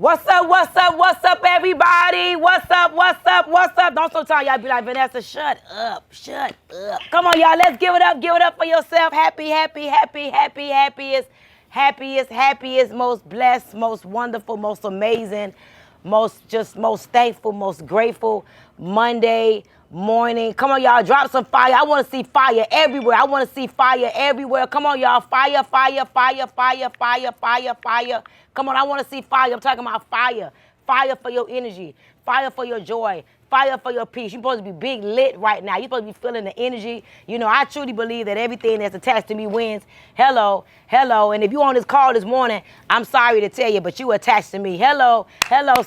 What's up, what's up, what's up, everybody? What's up, what's up, what's up? Don't sometimes y'all be like, Vanessa, shut up, shut up. Come on, y'all, let's give it up for yourself. Happiest, most blessed, most wonderful, most amazing, most thankful, most grateful Monday morning. Come on, y'all, drop some fire. I want to see fire everywhere. Come on, y'all, fire. Come on, I want to see fire. I'm talking about fire. Fire for your energy. Fire for your joy. Fire for your peace. You're supposed to be big lit right now. You're supposed to be feeling the energy. You know, I truly believe that everything that's attached to me wins. Hello. And if you on this call this morning, I'm sorry to tell you, but you attached to me. Hello,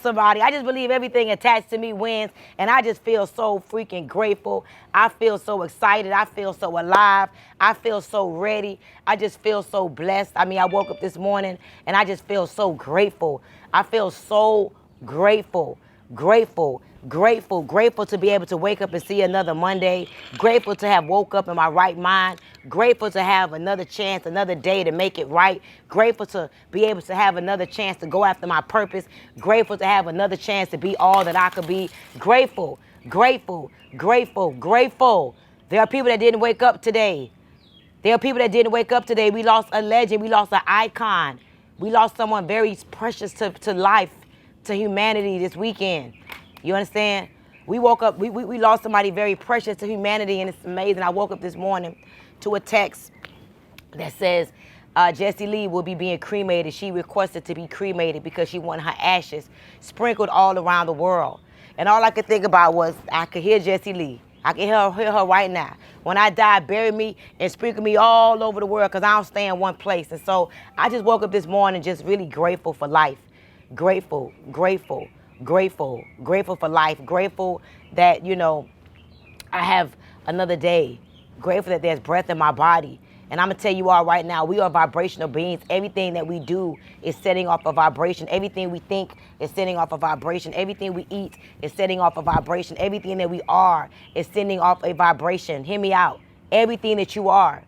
somebody. I just believe everything attached to me wins, and I just feel so freaking grateful. I feel so excited. I feel so alive. I feel so ready. I just feel so blessed. I mean, I woke up this morning, and I just feel so grateful. I feel so grateful to be able to wake up and see another Monday. Grateful to have woke up in my right mind. Grateful to have another chance, another day to make it right. Grateful to be able to have another chance to go after my purpose. Grateful to have another chance to be all that I could be. Grateful. There are people that didn't wake up today. We lost a legend. We lost an icon. We lost someone very precious to life, to humanity this weekend. You understand? We woke up, we lost somebody very precious to humanity, and it's amazing. I woke up this morning to a text that says Jessie Lee will be being cremated. She requested to be cremated because she wanted her ashes sprinkled all around the world. And all I could think about was I could hear Jessie Lee. I can hear her right now. When I die, bury me and sprinkle me all over the world, because I don't stay in one place. And so I just woke up this morning just really grateful for life. Grateful for life. Grateful that, you know, I have another day. Grateful that there's breath in my body. And I'm going to tell you all right now, we are vibrational beings. Everything that we do is setting off a vibration. Everything we think is setting off a vibration. Everything we eat is setting off a vibration. Everything that we are is sending off a vibration. Hear me out. Everything that you are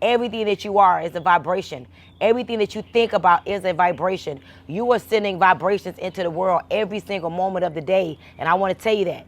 is a vibration. Everything that you think about is a vibration. You are sending vibrations into the world every single moment of the day. And I want to tell you that.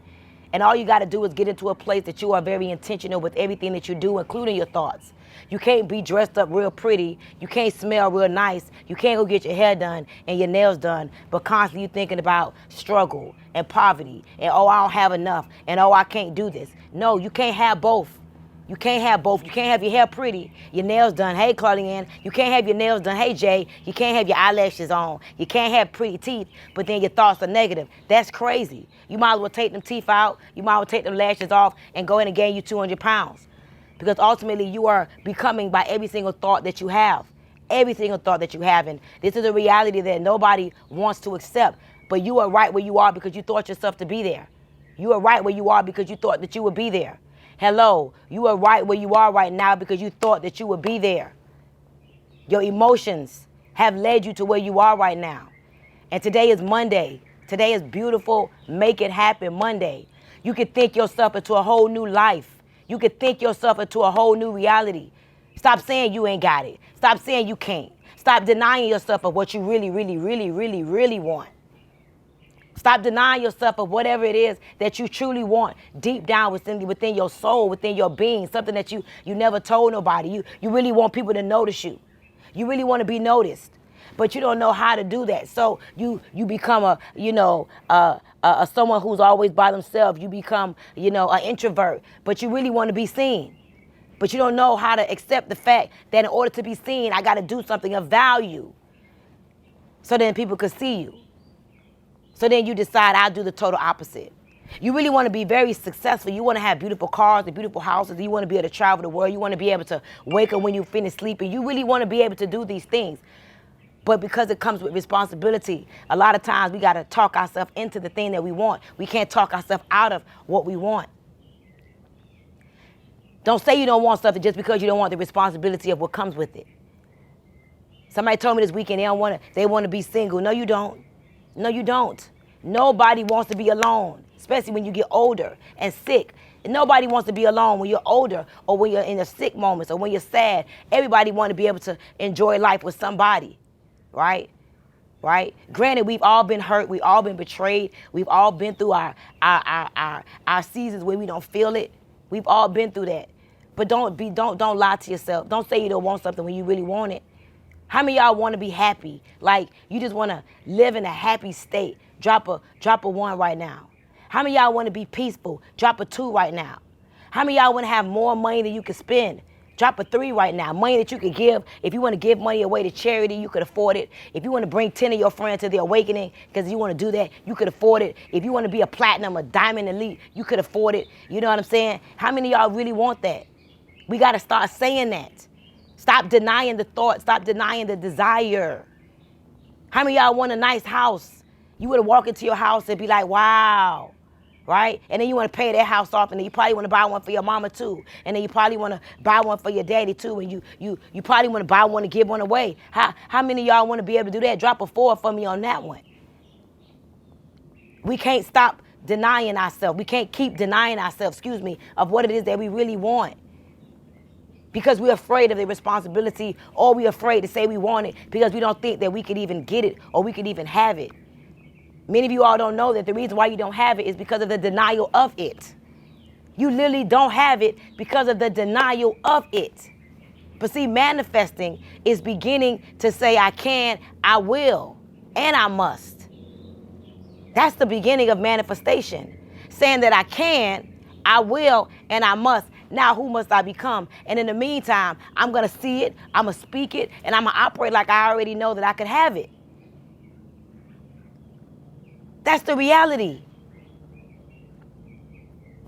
And all you got to do is get into a place that you are very intentional with everything that you do, including your thoughts. You can't be dressed up real pretty. You can't smell real nice. You can't go get your hair done and your nails done, but constantly you thinking about struggle and poverty and, oh, I don't have enough, and, oh, I can't do this. No, you can't have both. You can't have both. You can't have your hair pretty, your nails done. Hey, Claudiane. You can't have your nails done. Hey, Jay. You can't have your eyelashes on. You can't have pretty teeth, but then your thoughts are negative. That's crazy. You might as well take them teeth out. You might as well take them lashes off and go in and gain you 200 pounds. Because ultimately you are becoming by every single thought that you have. Every single thought that you have. And this is a reality that nobody wants to accept. But you are right where you are because you thought yourself to be there. You are right where you are because you thought that you would be there. Hello, you are right where you are right now because you thought that you would be there. Your emotions have led you to where you are right now. And today is Monday. Today is beautiful, make it happen Monday. You can think yourself into a whole new life. You can think yourself into a whole new reality. Stop saying you ain't got it. Stop saying you can't. Stop denying yourself of what you really want. Stop denying yourself of whatever it is that you truly want deep down within your soul, within your being, something that you never told nobody. You really want people to notice you. You really want to be noticed, but you don't know how to do that. So you become someone who's always by themselves. You become, an introvert, but you really want to be seen. But you don't know how to accept the fact that in order to be seen, I got to do something of value so then people could see you. So then you decide I'll do the total opposite. You really want to be very successful. You want to have beautiful cars and beautiful houses. You want to be able to travel the world. You want to be able to wake up when you finish sleeping. You really want to be able to do these things. But because it comes with responsibility, a lot of times we got to talk ourselves into the thing that we want. We can't talk ourselves out of what we want. Don't say you don't want something just because you don't want the responsibility of what comes with it. Somebody told me this weekend they want to be single. No, you don't. No, you don't. Nobody wants to be alone, especially when you get older and sick. Nobody wants to be alone when you're older or when you're in the sick moments or when you're sad. Everybody wants to be able to enjoy life with somebody, right? right? Granted, we've all been hurt, we've all been betrayed, we've all been through our seasons where we don't feel it. We've all been through that. But don't lie to yourself. Don't say you don't want something when you really want it. How many of y'all want to be happy? Like you just want to live in a happy state. Drop a 1 right now. How many of y'all want to be peaceful? Drop a 2 right now. How many of y'all want to have more money than you can spend? Drop a 3 right now. Money that you could give. If you want to give money away to charity, you could afford it. If you want to bring 10 of your friends to the awakening because you want to do that, you could afford it. If you want to be a platinum, a diamond elite, you could afford it. You know what I'm saying? How many of y'all really want that? We got to start saying that. Stop denying the thought. Stop denying the desire. How many of y'all want a nice house? You would walk into your house and be like, wow. Right? And then you want to pay that house off, and then you probably want to buy one for your mama too. And then you probably want to buy one for your daddy too. And you probably want to buy one and give one away. How many of y'all want to be able to do that? Drop a 4 for me on that one. We can't stop denying ourselves. We can't keep denying ourselves, of what it is that we really want. Because we're afraid of the responsibility, or we're afraid to say we want it because we don't think that we could even get it or we could even have it. Many of you all don't know that the reason why you don't have it is because of the denial of it. You literally don't have it because of the denial of it. But see, manifesting is beginning to say, I can, I will, and I must. That's the beginning of manifestation. Saying that I can, I will, and I must. Now, who must I become? And in the meantime, I'm going to see it, I'm going to speak it, and I'm going to operate like I already know that I could have it. That's the reality.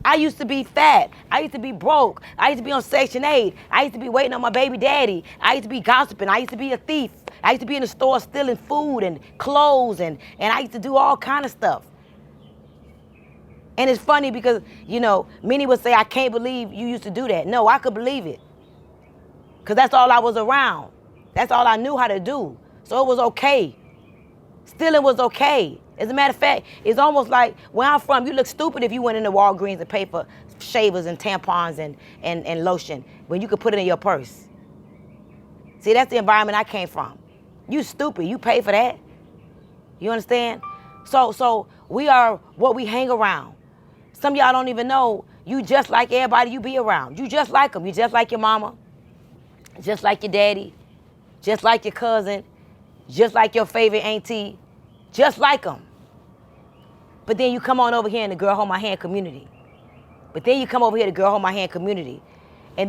I used to be fat. I used to be broke. I used to be on Section 8. I used to be waiting on my baby daddy. I used to be gossiping. I used to be a thief. I used to be in the store stealing food and clothes, and I used to do all kind of stuff. And it's funny because, many would say, I can't believe you used to do that. No, I could believe it. Because that's all I was around. That's all I knew how to do. So it was okay. Stealing was okay. As a matter of fact, it's almost like where I'm from, you look stupid if you went into Walgreens and paid for shavers and tampons and lotion when you could put it in your purse. See, that's the environment I came from. You stupid. You pay for that. You understand? So we are what we hang around. Some of y'all don't even know you just like everybody you be around. You just like them. You just like your mama, just like your daddy, just like your cousin, just like your favorite auntie, just like them. But then you come on over here in the Girl Hold My Hand community. And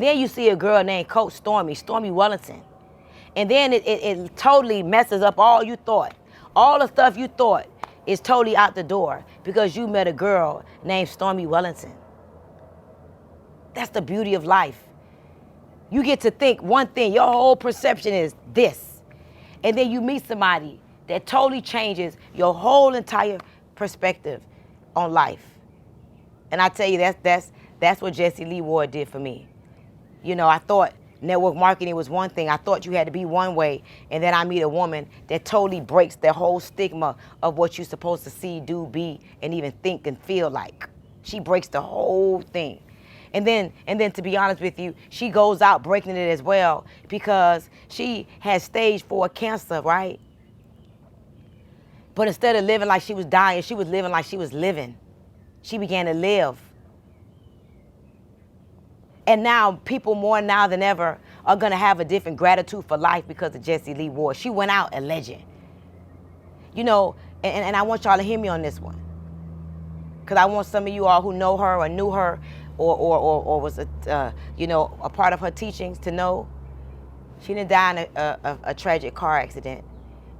then you see a girl named Coach Stormy Wellington. And then it totally messes up all you thought. All the stuff you thought is totally out the door because you met a girl named Stormy Wellington. That's the beauty of life. You get to think one thing. Your whole perception is this. And then you meet somebody that totally changes your whole entire perspective on life. And I tell you, that's what Jesse Lee Ward did for me. I thought network marketing was one thing. I thought you had to be one way. And then I meet a woman that totally breaks the whole stigma of what you're supposed to see, do, be, and even think and feel like. She breaks the whole thing. And then to be honest with you, she goes out breaking it as well because she had stage 4 cancer, right? But instead of living like she was dying, she was living like she was living. She began to live. And now people more now than ever are going to have a different gratitude for life because of Jessie Lee Ward. She went out a legend. And I want y'all to hear me on this one. Because I want some of you all who know her or knew her or was a part of her teachings to know she didn't die in a tragic car accident.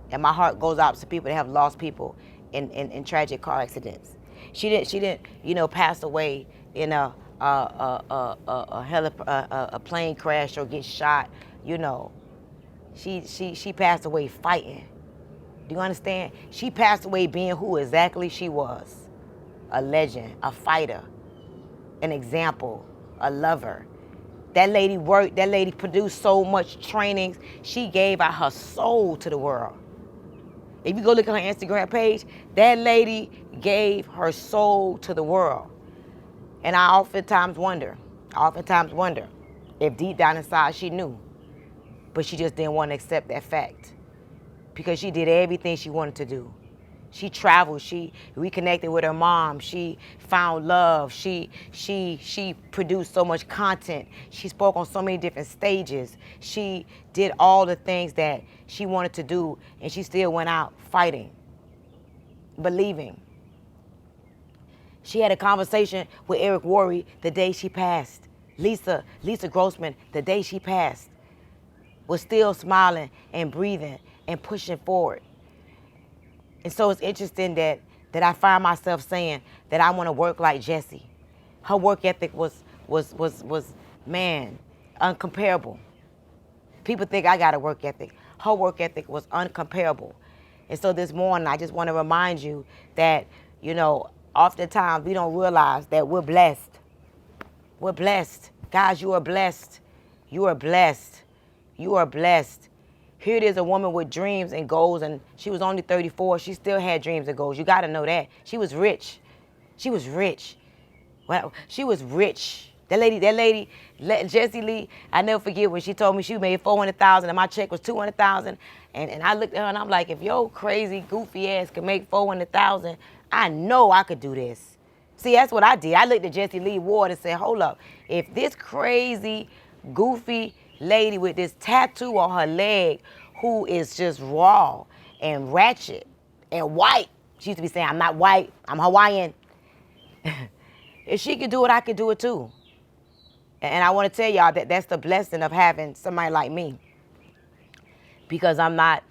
And my heart goes out to people that have lost people in tragic car accidents. She didn't pass away in a plane crash or get shot. She passed away fighting. Do you understand? She passed away being who exactly she was. A legend, a fighter, an example, a lover. That lady worked, that lady produced so much trainings. She gave out her soul to the world. If you go look at her Instagram page, that lady gave her soul to the world. And I oftentimes wonder if deep down inside she knew, but she just didn't want to accept that fact. because she did everything she wanted to do. She traveled. She reconnected with her mom. She found love. She produced so much content. She spoke on so many different stages. She did all the things that she wanted to do, and she still went out fighting, believing. She had a conversation with Eric Worre the day she passed. Lisa Grossman, the day she passed, was still smiling and breathing and pushing forward. And so it's interesting that I find myself saying that I want to work like Jessie. Her work ethic was man, uncomparable. People think I got a work ethic. Her work ethic was uncomparable. And so this morning, I just want to remind you that, you know, oftentimes we don't realize that we're blessed. We're blessed. Guys, you are blessed. You are blessed. You are blessed. Here it is, a woman with dreams and goals, and she was only 34. She still had dreams and goals. You got to know that. She was rich. She was rich. Well, she was rich. That lady, Jessie Lee, I never forget when she told me she made $400,000 and my check was $200,000. And I looked at her and I'm like, if your crazy, goofy ass can make $400,000, I know I could do this. See, that's what I did. I looked at Jessie Lee Ward and said, hold up. If this crazy, goofy lady with this tattoo on her leg who is just raw and ratchet and white, she used to be saying, I'm not white, I'm Hawaiian. If she could do it, I could do it too. And I want to tell y'all that that's the blessing of having somebody like me, because I'm not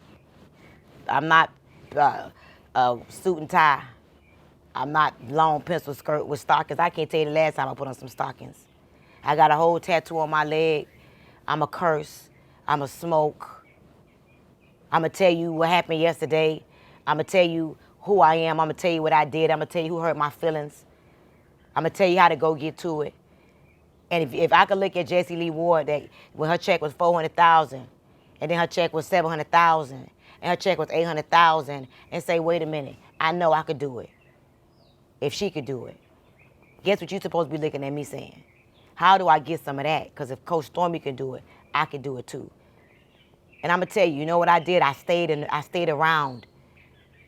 suit and tie. I'm not long pencil skirt with stockings. I can't tell you the last time I put on some stockings. I got a whole tattoo on my leg. I'm a curse. I'm a smoke. I'm going to tell you what happened yesterday. I'm going to tell you who I am. I'm going to tell you what I did. I'm going to tell you who hurt my feelings. I'm going to tell you how to go get to it. And if I could look at Jessie Lee Ward, that when her check was $400,000, and then her check was $700,000, and her check was $800,000, and say, wait a minute, I know I could do it. If she could do it. Guess what you're supposed to be looking at me saying? How do I get some of that? Because if Coach Stormy can do it, I can do it too. And I'm going to tell you, you know what I did? I stayed around.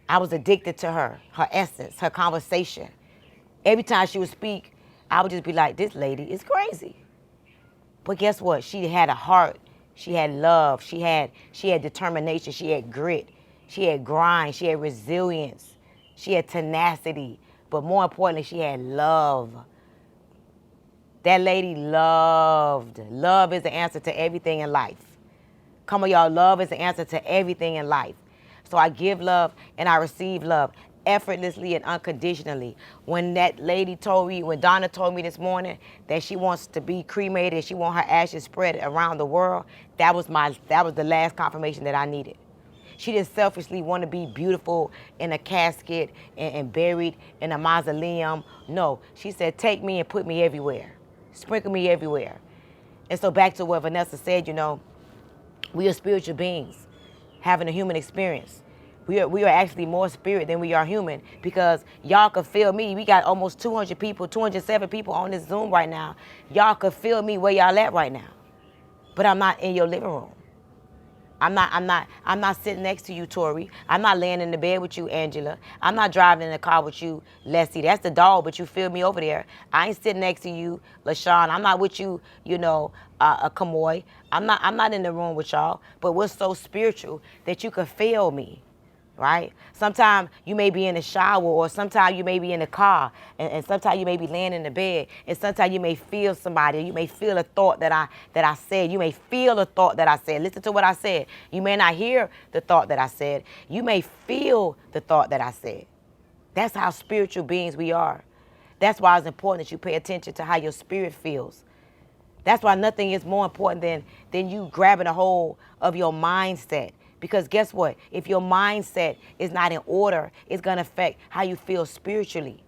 I was addicted to her essence, her conversation. Every time she would speak, I would just be like, this lady is crazy. But guess what? She had a heart. She had love. She had determination. She had grit. She had grind. She had resilience. She had tenacity. But more importantly, she had love. That lady loved. Love is the answer to everything in life. Come on, y'all. Love is the answer to everything in life. So I give love and I receive love effortlessly and unconditionally. When that lady told me, when Donna told me this morning that she wants to be cremated and she wants her ashes spread around the world, that was the last confirmation that I needed. She didn't selfishly want to be beautiful in a casket and buried in a mausoleum. No, she said, take me and put me everywhere. Sprinkle me everywhere. And so back to what Vanessa said, you know, we are spiritual beings having a human experience. We are actually more spirit than we are human, because y'all could feel me. We got almost 200 people, 207 people on this Zoom right now. Y'all could feel me where y'all at right now. But I'm not in your living room. I'm not sitting next to you, Tori. I'm not laying in the bed with you, Angela. I'm not driving in the car with you, Leslie. That's the dog, but you feel me over there. I ain't sitting next to you, LaShawn. I'm not with you, you know, Kamoy. I'm not in the room with y'all, but we're so spiritual that you can feel me. Right? Sometimes you may be in the shower, or sometimes you may be in the car, and sometimes you may be laying in the bed, and sometimes you may feel somebody. You may feel a thought that I said. You may feel a thought that I said. Listen to what I said. You may not hear the thought that I said. You may feel the thought that I said. That's how spiritual beings we are. That's why it's important that you pay attention to how your spirit feels. That's why nothing is more important than you grabbing a hold of your mindset. Because guess what? If your mindset is not in order, it's going to affect how you feel spiritually.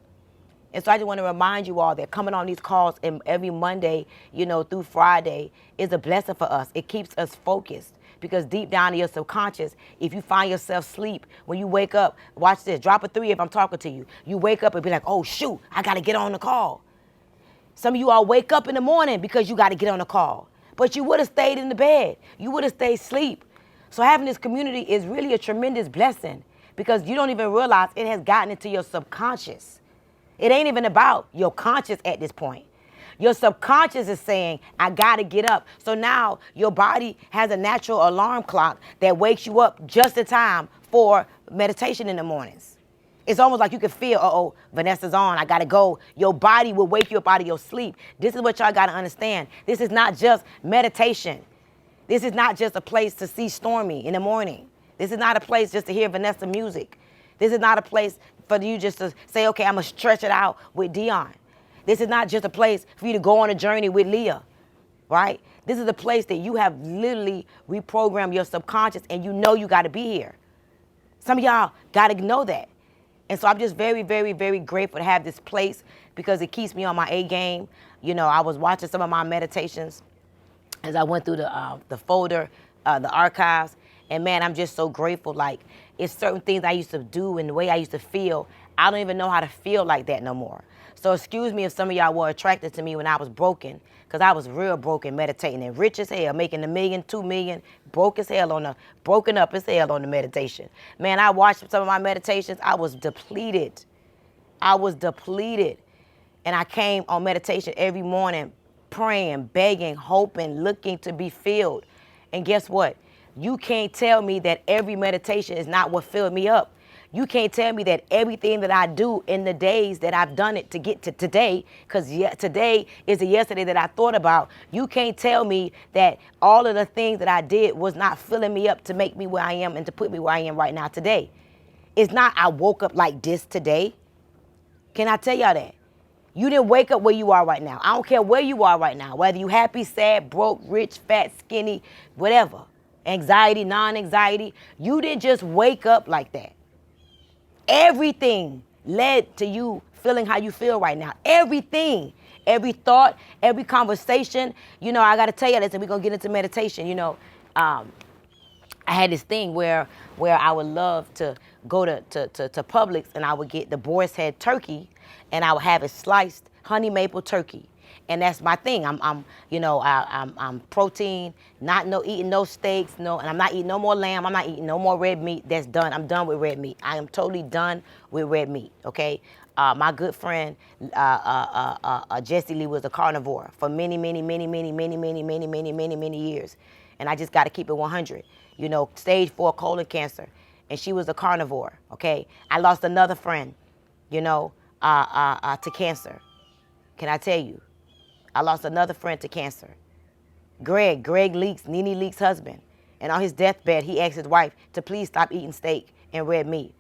And so I just want to remind you all that coming on these calls every Monday, you know, through Friday is a blessing for us. It keeps us focused. Because deep down in your subconscious, if you find yourself asleep, when you wake up, watch this, drop a 3 if I'm talking to you. You wake up and be like, oh, shoot, I got to get on the call. Some of you all wake up in the morning because you got to get on the call. But you would have stayed in the bed. You would have stayed asleep. So having this community is really a tremendous blessing because you don't even realize it has gotten into your subconscious. It ain't even about your conscious at this point. Your subconscious is saying, I gotta get up. So now your body has a natural alarm clock that wakes you up just in time for meditation in the mornings. It's almost like you can feel, uh-oh, Vanessa's on, I gotta go. Your body will wake you up out of your sleep. This is what y'all gotta understand. This is not just meditation. This is not just a place to see Stormy in the morning. This is not a place just to hear Vanessa music. This is not a place for you just to say, okay, I'm gonna stretch it out with Dion. This is not just a place for you to go on a journey with Leah, right? This is a place that you have literally reprogrammed your subconscious and you know you gotta be here. Some of y'all gotta know that. And so I'm just very, very, very grateful to have this place because it keeps me on my A game. You know, I was watching some of my meditations as I went through the folder, the archives, and man, I'm just so grateful. Like, it's certain things I used to do and the way I used to feel, I don't even know how to feel like that no more. So excuse me if some of y'all were attracted to me when I was broken, because I was real broken, meditating and rich as hell, making $1 million, $2 million, broken up as hell on the meditation. Man, I watched some of my meditations. I was depleted. And I came on meditation every morning, praying, begging, hoping, looking to be filled. And guess what? You can't tell me that every meditation is not what filled me up. You can't tell me that everything that I do in the days that I've done it to get to today, because today is the yesterday that I thought about. You can't tell me that all of the things that I did was not filling me up to make me where I am and to put me where I am right now today. It's not I woke up like this today. Can I tell y'all that? You didn't wake up where you are right now. I don't care where you are right now, whether you happy, sad, broke, rich, fat, skinny, whatever, anxiety, non-anxiety. You didn't just wake up like that. Everything led to you feeling how you feel right now. Everything, every thought, every conversation. You know, I got to tell you this, and we're going to get into meditation. You know, I had this thing where I would love to go to Publix, and I would get the boar's head turkey, and I would have it sliced honey maple turkey. And that's my thing. I'm protein, eating no steaks, and I'm not eating no more lamb. I'm not eating no more red meat. That's done. I'm done with red meat. I am totally done with red meat. Okay. My good friend Jesse Lee was a carnivore for many years, and I just got to keep it 100. You know, stage 4 colon cancer, and she was a carnivore. Okay. I lost another friend, you know, to cancer. Can I tell you? I lost another friend to cancer. Greg Leaks, Nene Leaks' husband. And on his deathbed, he asked his wife to please stop eating steak and red meat.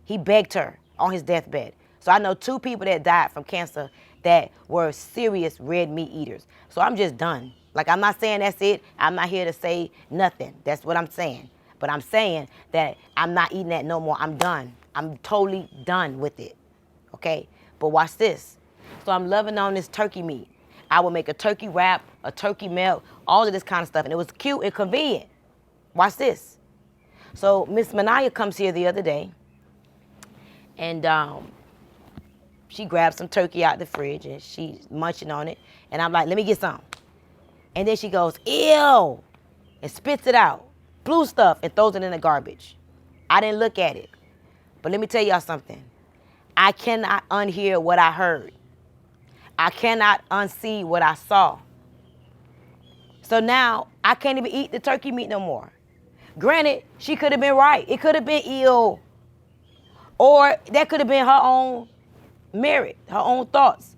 He begged her on his deathbed. So I know 2 people that died from cancer that were serious red meat eaters. So I'm just done. Like, I'm not saying that's it. I'm not here to say nothing. That's what I'm saying. But I'm saying that I'm not eating that no more. I'm done. I'm totally done with it. Okay? But watch this. So I'm loving on this turkey meat. I would make a turkey wrap, a turkey melt, all of this kind of stuff. And it was cute and convenient. Watch this. So Miss Manaya comes here the other day. And she grabbed some turkey out the fridge. And she's munching on it. And I'm like, let me get some. And then she goes, ew. And spits it out. Blue stuff. And throws it in the garbage. I didn't look at it. But let me tell y'all something. I cannot unhear what I heard. I cannot unsee what I saw. So now I can't even eat the turkey meat no more. Granted, she could have been right. It could have been ill. Or that could have been her own merit, her own thoughts.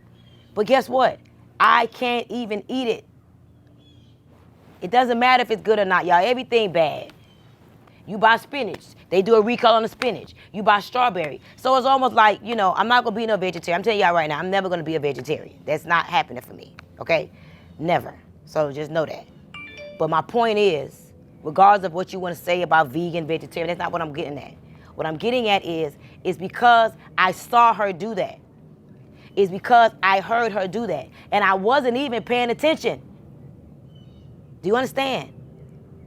But guess what? I can't even eat it. It doesn't matter if it's good or not, y'all. Everything bad. You buy spinach. They do a recall on the spinach. You buy strawberry. So it's almost like, you know, I'm not going to be no vegetarian. I'm telling y'all right now, I'm never going to be a vegetarian. That's not happening for me, okay? Never. So just know that. But my point is, regardless of what you want to say about vegan, vegetarian, that's not what I'm getting at. What I'm getting at is because I saw her do that. It's because I heard her do that. And I wasn't even paying attention. Do you understand?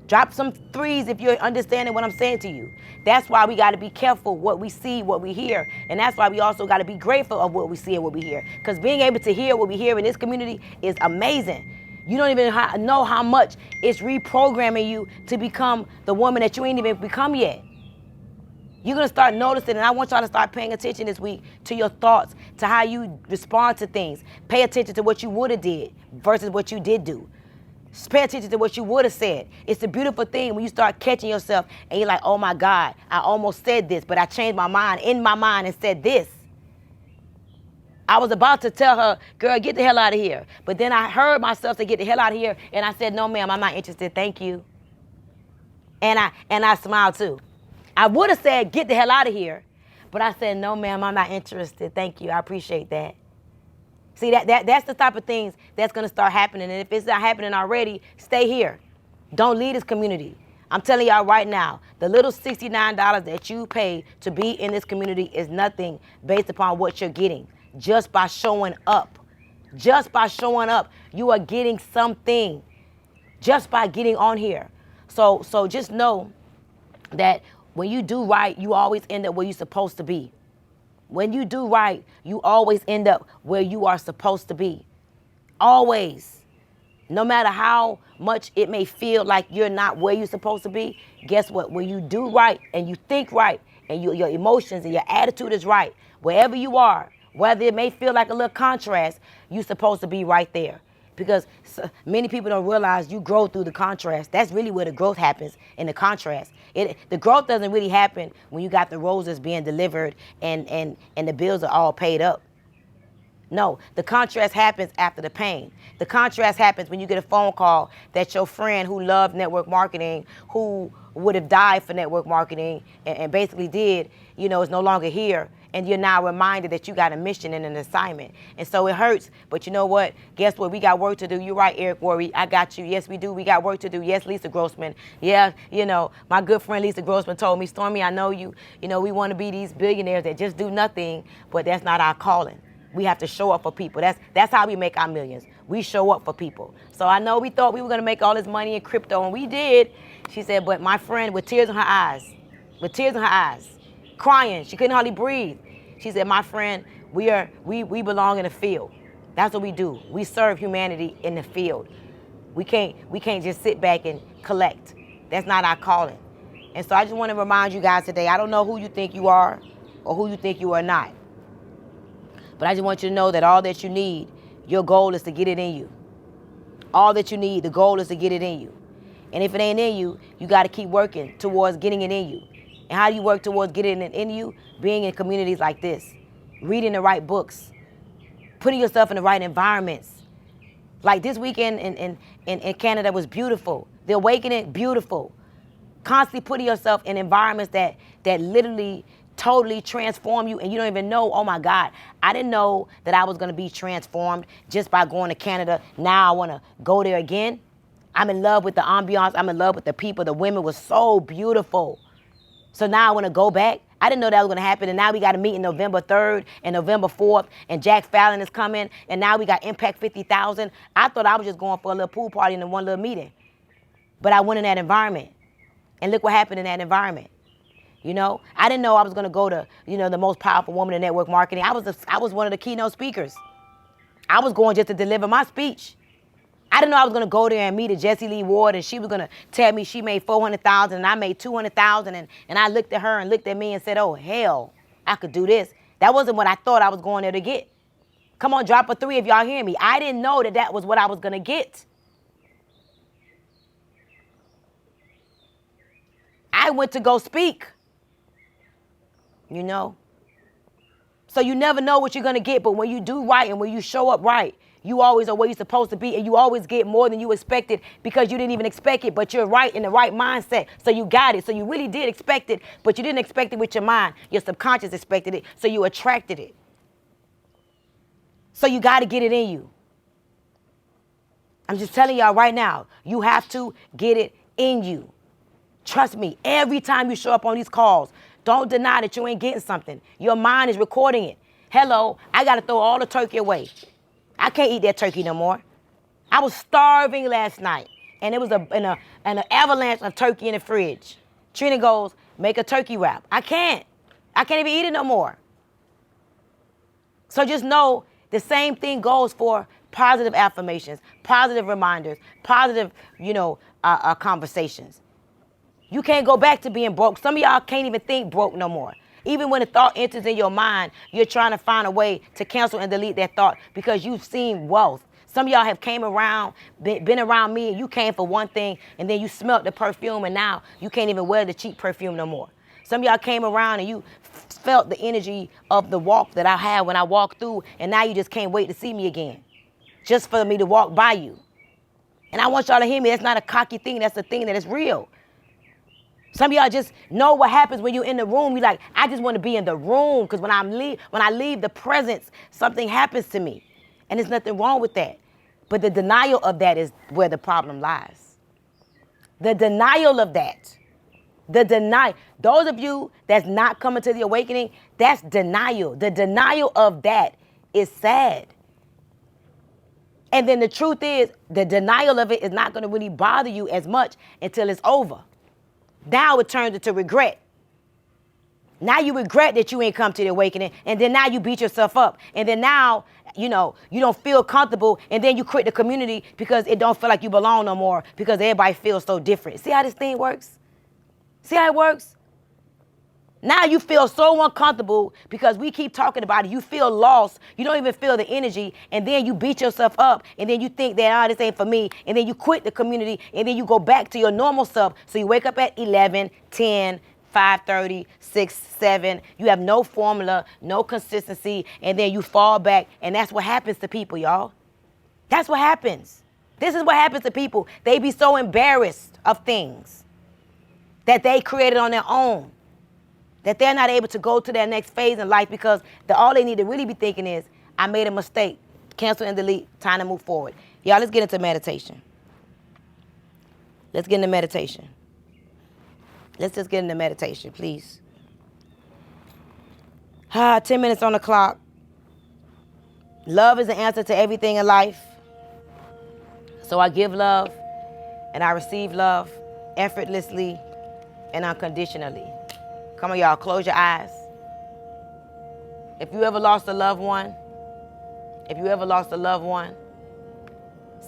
Drop some 3s if you're understanding what I'm saying to you. That's why we got to be careful what we see, what we hear. And that's why we also got to be grateful of what we see and what we hear. Because being able to hear what we hear in this community is amazing. You don't even know how much it's reprogramming you to become the woman that you ain't even become yet. You're going to start noticing, and I want y'all to start paying attention this week to your thoughts, to how you respond to things. Pay attention to what you would have did versus what you did do. Pay attention to what you would have said. It's a beautiful thing when you start catching yourself and you're like, oh my God, I almost said this, but I changed my mind in my mind and said this. I was about to tell her, girl, get the hell out of here. But then I heard myself say, get the hell out of here. And I said, no, ma'am, I'm not interested. Thank you. And I smiled too. I would have said, get the hell out of here. But I said, no, ma'am, I'm not interested. Thank you. I appreciate that. See, that's the type of things that's going to start happening. And if it's not happening already, stay here. Don't leave this community. I'm telling y'all right now, the little $69 that you pay to be in this community is nothing based upon what you're getting. Just by showing up. Just by showing up, you are getting something. Just by getting on here. So just know that when you do right, you always end up where you're supposed to be. When you do right, you always end up where you are supposed to be. Always. No matter how much it may feel like you're not where you're supposed to be, guess what? When you do right and you think right and your emotions and your attitude is right, wherever you are, whether it may feel like a little contrast, you're supposed to be right there. Because many people don't realize you grow through the contrast. That's really where the growth happens, in the contrast. The growth doesn't really happen when you got the roses being delivered and the bills are all paid up. No, the contrast happens after the pain. The contrast happens when you get a phone call that your friend who loved network marketing, who would have died for network marketing and basically did, is no longer here. And you're now reminded that you got a mission and an assignment. And so it hurts. But you know what? Guess what? We got work to do. You're right, Eric Worre. I got you. Yes, we do. We got work to do. Yes, Lisa Grossman. Yeah, my good friend Lisa Grossman told me, Stormy, I know you. We want to be these billionaires that just do nothing, but that's not our calling. We have to show up for people. That's how we make our millions. We show up for people. So I know we thought we were going to make all this money in crypto, and we did. She said, but my friend, with tears in her eyes, crying. She couldn't hardly breathe. She said, my friend, we belong in the field. That's what we do. We serve humanity in the field. We can't just sit back and collect. That's not our calling. And so I just want to remind you guys today, I don't know who you think you are or who you think you are not. But I just want you to know that all that you need, your goal is to get it in you. All that you need, the goal is to get it in you. And if it ain't in you, you got to keep working towards getting it in you. And how do you work towards getting it in you? Being in communities like this, reading the right books, putting yourself in the right environments. Like this weekend in Canada was beautiful. The Awakening, beautiful. Constantly putting yourself in environments that literally totally transform you, and you don't even know, oh my God, I didn't know that I was going to be transformed just by going to Canada. Now I want to go there again. I'm in love with the ambiance. I'm in love with the people. The women were so beautiful. So now I want to go back. I didn't know that was going to happen. And now we got to meet in November 3rd and November 4th. And Jack Fallon is coming. And now we got Impact 50,000. I thought I was just going for a little pool party and one little meeting. But I went in that environment. And look what happened in that environment. I didn't know I was going to go to, the most powerful woman in network marketing. I was one of the keynote speakers. I was going just to deliver my speech. I didn't know I was going to go there and meet a Jessie Lee Ward, and she was going to tell me she made $400,000 and I made $200,000, and I looked at her and looked at me and said, oh, hell, I could do this. That wasn't what I thought I was going there to get. Come on, drop a 3 if y'all hear me. I didn't know that was what I was going to get. I went to go speak, So you never know what you're going to get, but when you do right and when you show up right, you always are where you're supposed to be, and you always get more than you expected because you didn't even expect it, but you're right in the right mindset. So you got it. So you really did expect it, but you didn't expect it with your mind. Your subconscious expected it, so you attracted it. So you got to get it in you. I'm just telling y'all right now, you have to get it in you. Trust me, every time you show up on these calls, don't deny that you ain't getting something. Your mind is recording it. Hello, I got to throw all the turkey away. I can't eat that turkey no more. I was starving last night, and it was an avalanche of turkey in the fridge. Trina goes, make a turkey wrap. I can't even eat it no more. So just know the same thing goes for positive affirmations, positive reminders, positive, conversations. You can't go back to being broke. Some of y'all can't even think broke no more. Even when a thought enters in your mind, you're trying to find a way to cancel and delete that thought because you've seen wealth. Some of y'all have came around, been around me, and you came for one thing, and then you smelt the perfume, and now you can't even wear the cheap perfume no more. Some of y'all came around and you felt the energy of the walk that I had when I walked through, and now you just can't wait to see me again, just for me to walk by you. And I want y'all to hear me. That's not a cocky thing. That's a thing that is real. Some of y'all just know what happens when you're in the room. You're like, I just want to be in the room because when I leave the presence, something happens to me. And there's nothing wrong with that. But the denial of that is where the problem lies. The denial of that. Those of you that's not coming to the awakening, that's denial. The denial of that is sad. And then the truth is, the denial of it is not going to really bother you as much until it's over. Now it turns into regret. Now you regret that you ain't come to the awakening, and then now you beat yourself up. And then now, you don't feel comfortable, and then you quit the community because it don't feel like you belong no more because everybody feels so different. See how this thing works? See how it works? Now you feel so uncomfortable because we keep talking about it. You feel lost. You don't even feel the energy. And then you beat yourself up. And then you think that, this ain't for me. And then you quit the community. And then you go back to your normal self. So you wake up at 11, 10, 5:30, 6, 7. You have no formula, no consistency. And then you fall back. And that's what happens to people, y'all. That's what happens. This is what happens to people. They be so embarrassed of things that they created on their own, that they're not able to go to their next phase in life because all they need to really be thinking is, I made a mistake. Cancel and delete. Time to move forward. Y'all, let's get into meditation. Let's get into meditation. Let's just get into meditation, please. 10 minutes on the clock. Love is the answer to everything in life. So I give love and I receive love effortlessly and unconditionally. Come on, y'all, close your eyes. If you ever lost a loved one,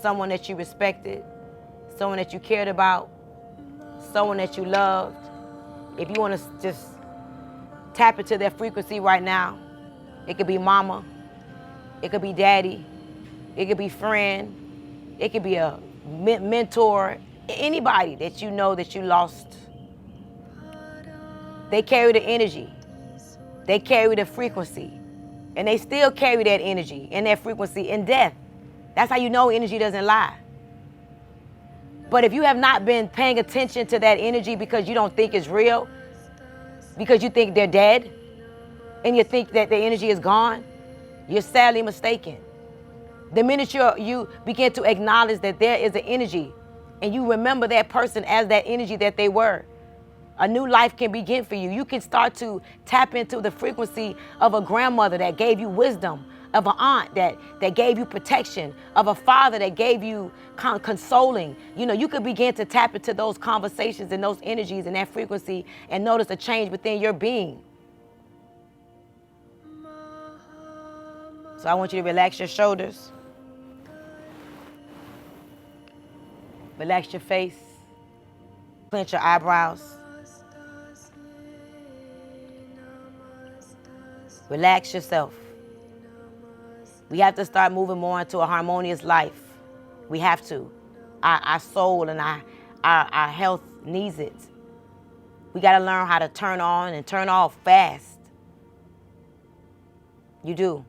someone that you respected, someone that you cared about, someone that you loved, if you want to just tap into their frequency right now, it could be mama, it could be daddy, it could be friend, it could be a mentor, anybody that you know that you lost. They carry the energy. They carry the frequency. And they still carry that energy and that frequency in death. That's how you know energy doesn't lie. But if you have not been paying attention to that energy because you don't think it's real, because you think they're dead, and you think that the energy is gone, you're sadly mistaken. The minute you begin to acknowledge that there is an energy, and you remember that person as that energy that they were, a new life can begin for you. You can start to tap into the frequency of a grandmother that gave you wisdom, of an aunt that gave you protection, of a father that gave you consoling. You could begin to tap into those conversations and those energies and that frequency and notice a change within your being. So I want you to relax your shoulders. Relax your face. Clench your eyebrows. Relax yourself. We have to start moving more into a harmonious life. We have to. Our soul and our health needs it. We got to learn how to turn on and turn off fast. You do.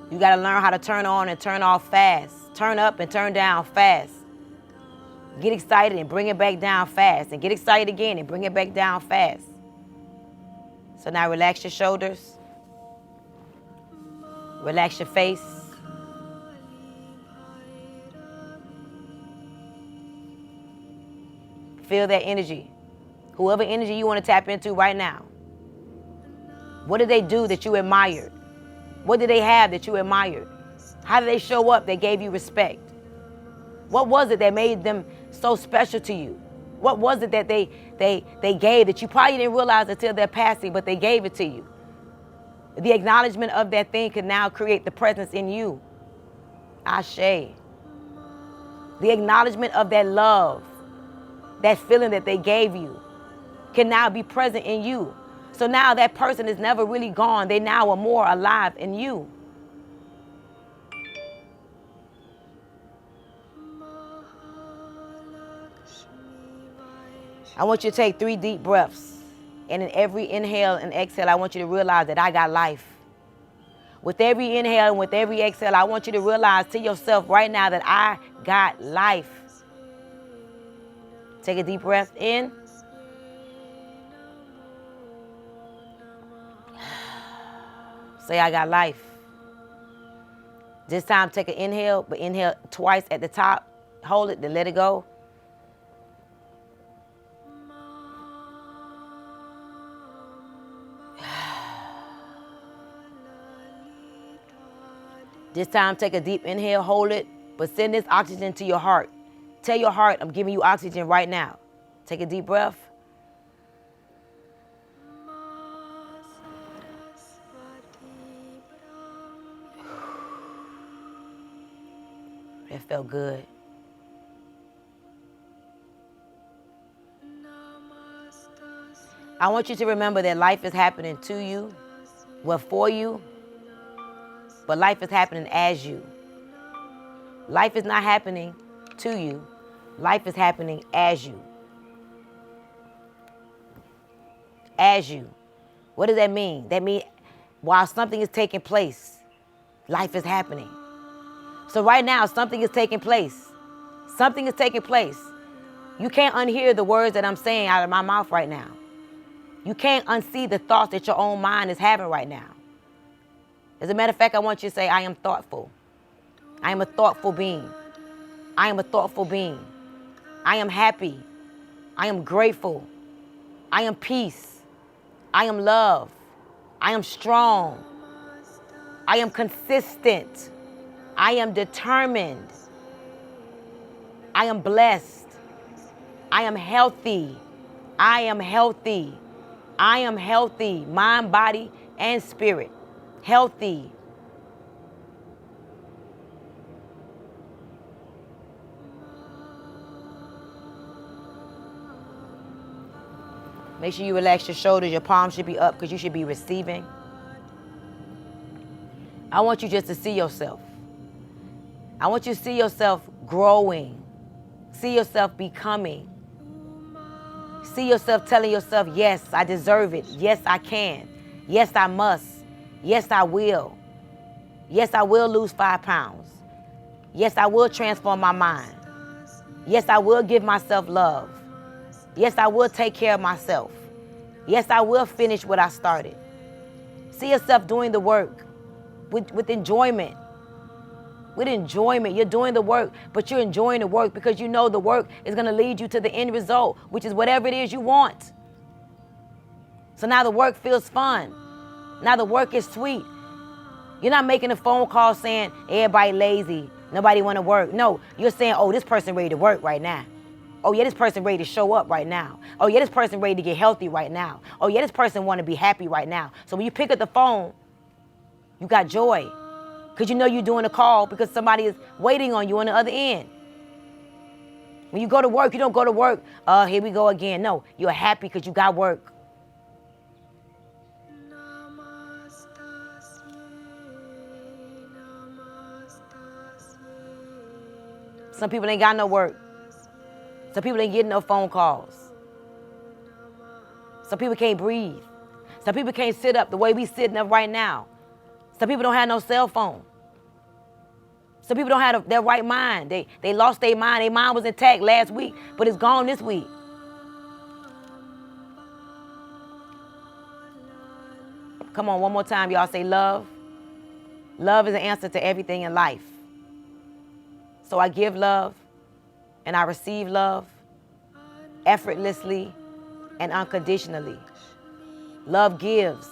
You got to learn how to turn on and turn off fast. Turn up and turn down fast. Get excited and bring it back down fast. And get excited again and bring it back down fast. So now relax your shoulders. Relax your face. Feel that energy. Whoever energy you want to tap into right now. What did they do that you admired? What did they have that you admired? How did they show up that gave you respect? What was it that made them so special to you? What was it that they gave that you probably didn't realize until their passing, but they gave it to you? The acknowledgement of that thing can now create the presence in you. Ashe. The acknowledgement of that love, that feeling that they gave you, can now be present in you. So now that person is never really gone. They now are more alive in you. I want you to take 3 deep breaths. And in every inhale and exhale, I want you to realize that I got life. With every inhale and with every exhale, I want you to realize to yourself right now that I got life. Take a deep breath in. Say, I got life. This time, take an inhale, but inhale twice at the top. Hold it, then let it go. This time, take a deep inhale, hold it, but send this oxygen to your heart. Tell your heart, I'm giving you oxygen right now. Take a deep breath. That felt good. I want you to remember that life is happening to you, well, for you, but life is happening as you. Life is not happening to you. Life is happening as you. As you. What does that mean? That means while something is taking place, life is happening. So right now, something is taking place. Something is taking place. You can't unhear the words that I'm saying out of my mouth right now. You can't unsee the thoughts that your own mind is having right now. As a matter of fact, I want you to say, I am thoughtful. I am a thoughtful being. I am a thoughtful being. I am happy. I am grateful. I am peace. I am love. I am strong. I am consistent. I am determined. I am blessed. I am healthy. I am healthy. I am healthy. Mind, body, and spirit. Healthy. Make sure you relax your shoulders. Your palms should be up because you should be receiving. I want you just to see yourself. I want you to see yourself growing. See yourself becoming. See yourself telling yourself, yes, I deserve it. Yes, I can. Yes, I must. Yes, I will. Yes, I will lose 5 pounds. Yes, I will transform my mind. Yes, I will give myself love. Yes, I will take care of myself. Yes, I will finish what I started. See yourself doing the work with enjoyment. With enjoyment. You're doing the work, but you're enjoying the work because you know the work is going to lead you to the end result, which is whatever it is you want. So now the work feels fun. Now the work is sweet. You're not making a phone call saying everybody lazy, nobody want to work. No, you're saying, oh, this person ready to work right now. Oh, yeah, this person ready to show up right now. Oh, yeah, this person ready to get healthy right now. Oh, yeah, this person want to be happy right now. So when you pick up the phone, you got joy because you know you're doing a call because somebody is waiting on you on the other end. When you go to work, you don't go to work, here we go again. No, you're happy because you got work. Some people ain't got no work. Some people ain't getting no phone calls. Some people can't breathe. Some people can't sit up the way we sitting up right now. Some people don't have no cell phone. Some people don't have their right mind. They lost their mind. Their mind was intact last week, but it's gone this week. Come on, one more time, y'all. Say love. Love is the answer to everything in life. So I give love and I receive love effortlessly and unconditionally. Love gives.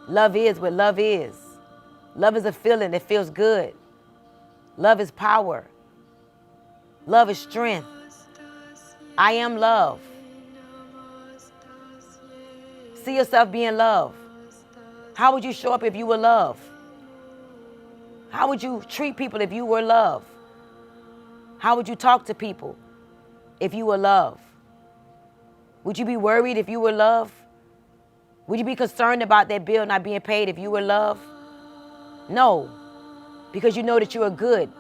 Love is what love is. Love is a feeling that feels good. Love is power. Love is strength. I am love. See yourself being love. How would you show up if you were love? How would you treat people if you were love? How would you talk to people if you were love? Would you be worried if you were love? Would you be concerned about that bill not being paid if you were love? No, because you know that you are good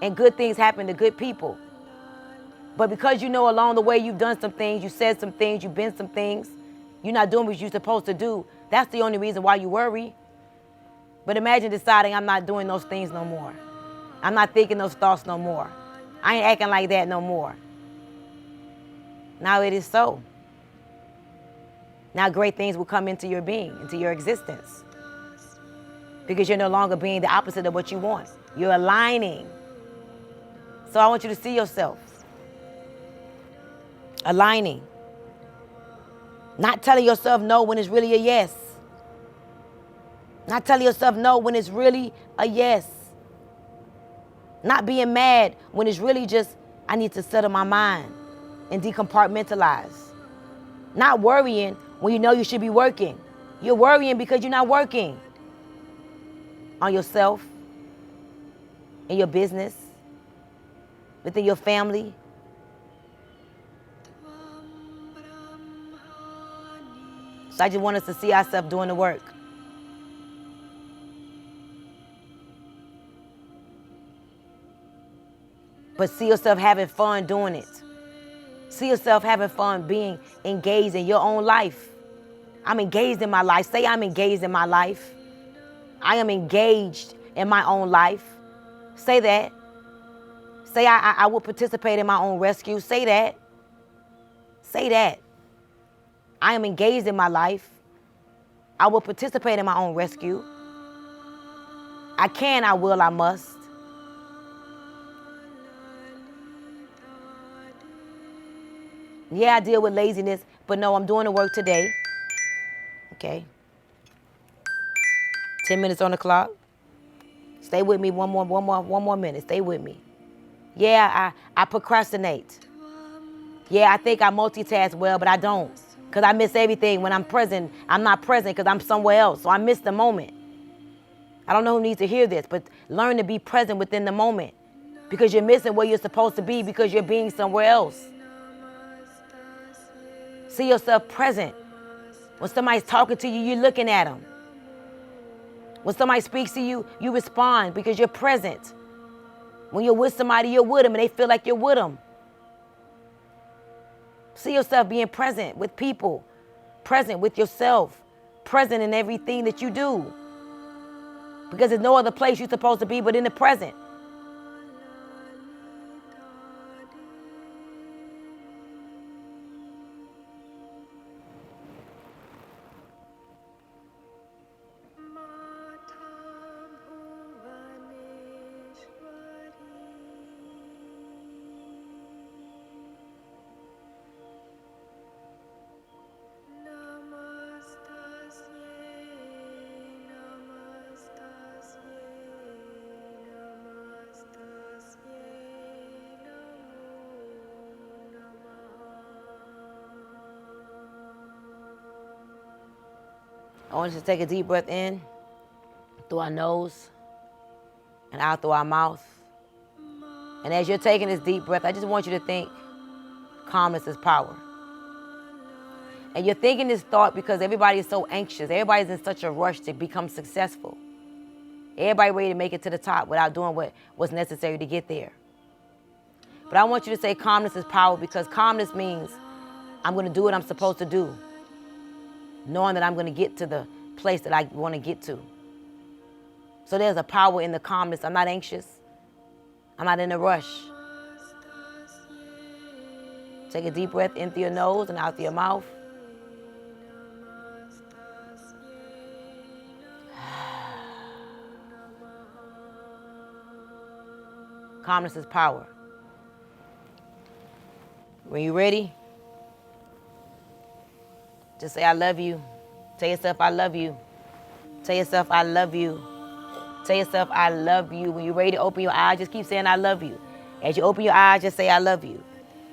and good things happen to good people. But because you know along the way you've done some things, you said some things, you've been some things, you're not doing what you're supposed to do, that's the only reason why you worry. But imagine deciding I'm not doing those things no more. I'm not thinking those thoughts no more. I ain't acting like that no more. Now it is so. Now great things will come into your being, into your existence. Because you're no longer being the opposite of what you want. You're aligning. So I want you to see yourself aligning. Not telling yourself no when it's really a yes. Not telling yourself no when it's really a yes. Not being mad when it's really just, I need to settle my mind and decompartmentalize. Not worrying when you know you should be working. You're worrying because you're not working on yourself, in your business, within your family. So I just want us to see ourselves doing the work. But see yourself having fun doing it. See yourself having fun being engaged in your own life. I'm engaged in my life. Say I'm engaged in my life. I am engaged in my own life. Say that. Say I will participate in my own rescue. Say that. Say that. I am engaged in my life. I will participate in my own rescue. I can, I will, I must. Yeah, I deal with laziness, but no, I'm doing the work today. Okay. 10 minutes on the clock. Stay with me one more minute. Stay with me. Yeah, I procrastinate. Yeah, I think I multitask well, but I don't. Because I miss everything when I'm present. I'm not present because I'm somewhere else. So I miss the moment. I don't know who needs to hear this, but learn to be present within the moment. Because you're missing where you're supposed to be because you're being somewhere else. See yourself present. When somebody's talking to you, you're looking at them. When somebody speaks to you, you respond because you're present. When you're with somebody, you're with them and they feel like you're with them. See yourself being present with people, present with yourself, present in everything that you do. Because there's no other place you're supposed to be but in the present. I want us to take a deep breath in through our nose and out through our mouth. And as you're taking this deep breath, I just want you to think calmness is power. And you're thinking this thought because everybody is so anxious. Everybody's in such a rush to become successful. Everybody ready to make it to the top without doing what's necessary to get there. But I want you to say calmness is power because calmness means I'm going to do what I'm supposed to do, knowing that I'm going to get to the place that I want to get to. So there's a power in the calmness. I'm not anxious. I'm not in a rush. Take a deep breath in through your nose and out through your mouth. Calmness is power. When you're ready, just say, I love you. Tell yourself, I love you. Tell yourself, I love you. Tell yourself, I love you. When you're ready to open your eyes, just keep saying, I love you. As you open your eyes, just say, I love you.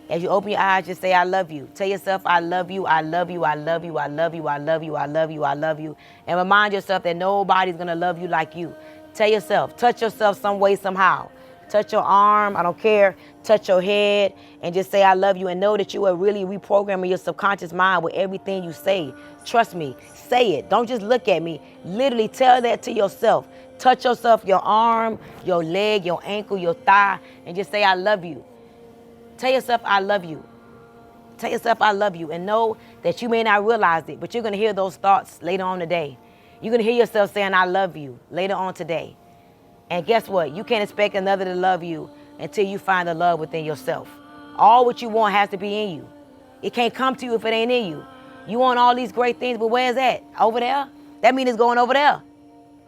As you open your eyes, just say, I love you. Tell yourself, I love you, I love you, I love you, I love you, I love you, I love you, I love you. And remind yourself that nobody's going to love you like you. Tell yourself, touch yourself some way, somehow. Touch your arm, I don't care. Touch your head and just say, I love you. And know that you are really reprogramming your subconscious mind with everything you say. Trust me, say it. Don't just look at me. Literally tell that to yourself. Touch yourself, your arm, your leg, your ankle, your thigh, and just say, I love you. Tell yourself, I love you. Tell yourself, I love you. And know that you may not realize it, but you're going to hear those thoughts later on today. You're going to hear yourself saying, I love you later on today. And guess what? You can't expect another to love you until you find the love within yourself. All what you want has to be in you. It can't come to you if it ain't in you. You want all these great things, but where's that? Over there? That means it's going over there.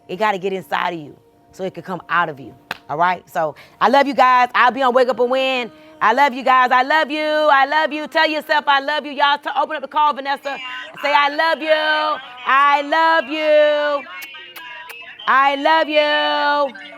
It got to get inside of you so it can come out of you. All right? So I love you guys. I'll be on Wake Up and Win. I love you guys. I love you. I love you. Tell yourself I love you. Y'all open up the call, Vanessa. Say I love you. I love you. I love you.